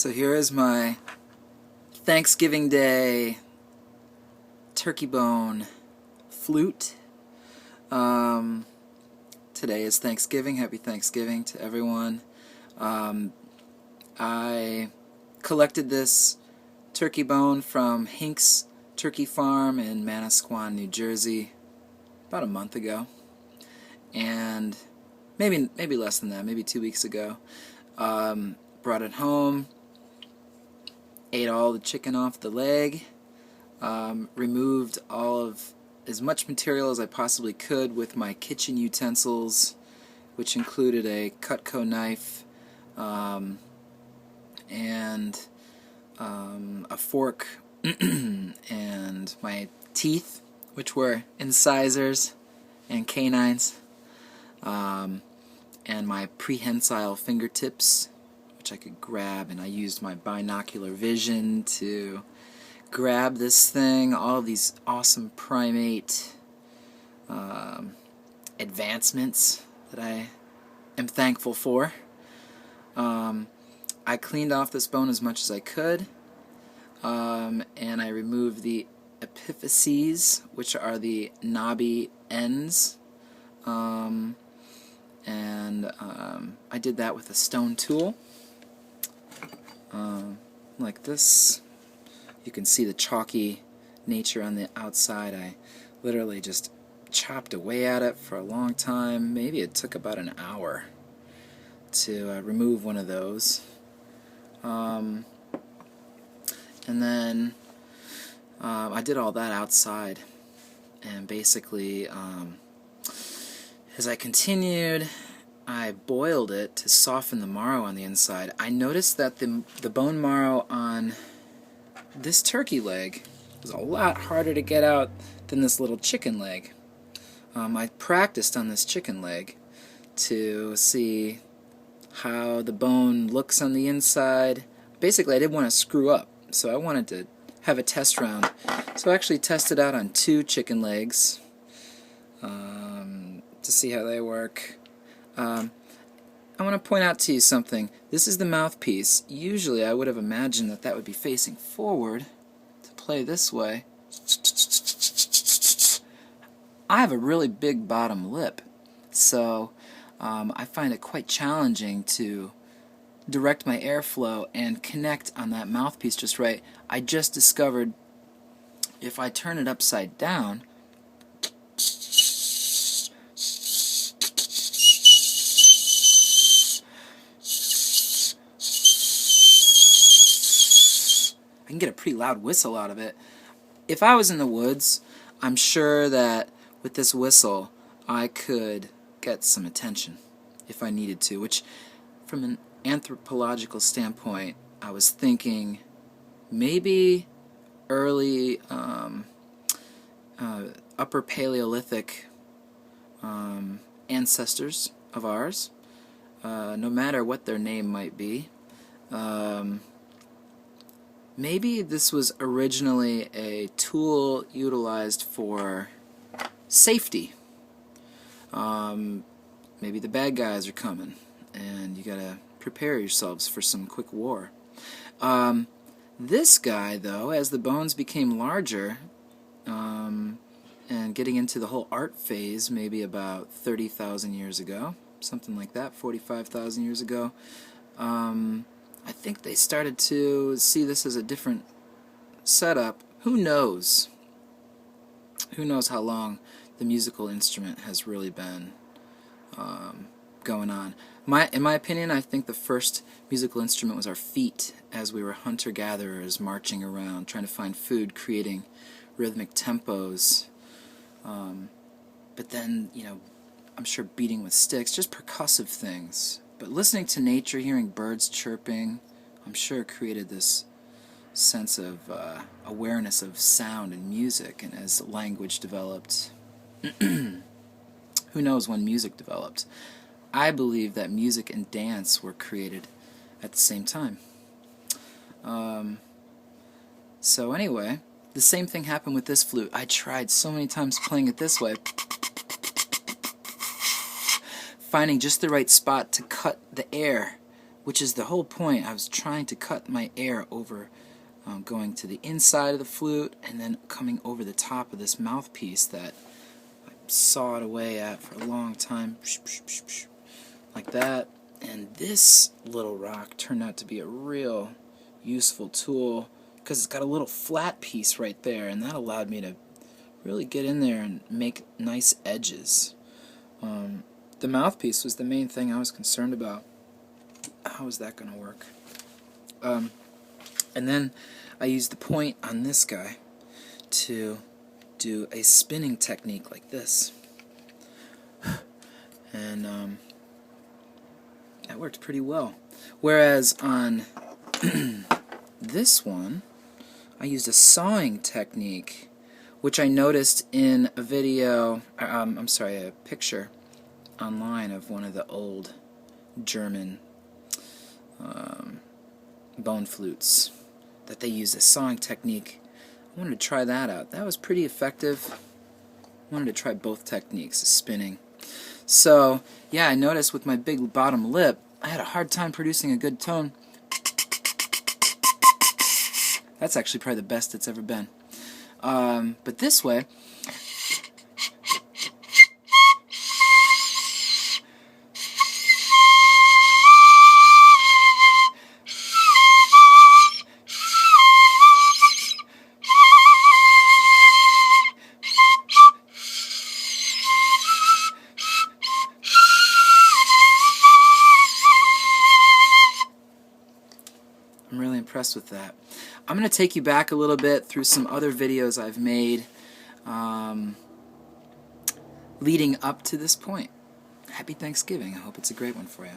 So here is my Thanksgiving Day turkey bone flute. Today is Thanksgiving. Happy Thanksgiving to everyone. I collected this turkey bone from Hink's Turkey Farm in Manasquan, New Jersey, about a month ago, and maybe less than that, maybe 2 weeks ago. Brought it home, ate all the chicken off the leg, removed all of as much material as I possibly could with my kitchen utensils, which included a Cutco knife and a fork and my teeth, which were incisors and canines, and my prehensile fingertips, which I could grab, and I used my binocular vision to grab this thing, all of these awesome primate advancements that I am thankful for. I cleaned off this bone as much as I could, and I removed the epiphyses, which are the knobby ends, and I did that with a stone tool, like this. You can see the chalky nature on the outside. I literally just chopped away at it for a long time. Maybe it took about an hour to remove one of those. And then I did all that outside, and basically as I continued, I boiled it to soften the marrow on the inside. I noticed that the bone marrow on this turkey leg was a lot harder to get out than this little chicken leg. I practiced on this chicken leg to see how the bone looks on the inside. Basically, I didn't want to screw up, so I wanted to have a test round. So I actually tested out on 2 chicken legs to see how they work. I want to point out to you something. This is the mouthpiece. Usually I would have imagined that that would be facing forward to play this way. I have a really big bottom lip, so I find it quite challenging to direct my airflow and connect on that mouthpiece just right. I just discovered if I turn it upside down, I can get a pretty loud whistle out of it. If I was in the woods, I'm sure that with this whistle I could get some attention if I needed to, which from an anthropological standpoint, I was thinking maybe early Upper Paleolithic ancestors of ours, no matter what their name might be. Maybe this was originally a tool utilized for safety. Maybe the bad guys are coming, and you gotta prepare yourselves for some quick war. This guy, though, as the bones became larger, and getting into the whole art phase, maybe about 30,000 years ago, something like that, 45,000 years ago, I think they started to see this as a different setup. Who knows? Who knows how long the musical instrument has really been going on. In my opinion, I think the first musical instrument was our feet, as we were hunter-gatherers marching around, trying to find food, creating rhythmic tempos. But then, I'm sure beating with sticks, just percussive things. But listening to nature, hearing birds chirping, I'm sure created this sense of awareness of sound and music, and as language developed, who knows when music developed. I believe that music and dance were created at the same time. So anyway, the same thing happened with this flute. I tried so many times playing it this way, finding just the right spot to cut the air which is the whole point. I was trying to cut my air over, going to the inside of the flute and then coming over the top of this mouthpiece that I sawed away at for a long time, like that. And this little rock turned out to be a real useful tool because it's got a little flat piece right there, and that allowed me to really get in there and make nice edges. The mouthpiece was the main thing I was concerned about. How is that going to work? And then I used the point on this guy to do a spinning technique like this. And that worked pretty well. Whereas on this one, I used a sawing technique, which I noticed in a video, a picture online of one of the old German bone flutes, that they used a sawing technique. I wanted to try that out. That was pretty effective. I wanted to try both techniques of spinning. So, yeah, I noticed with my big bottom lip, I had a hard time producing a good tone. That's actually probably the best it's ever been. But this way, I'm really impressed with that. I'm going to take you back a little bit through some other videos I've made leading up to this point. Happy Thanksgiving. I hope it's a great one for you.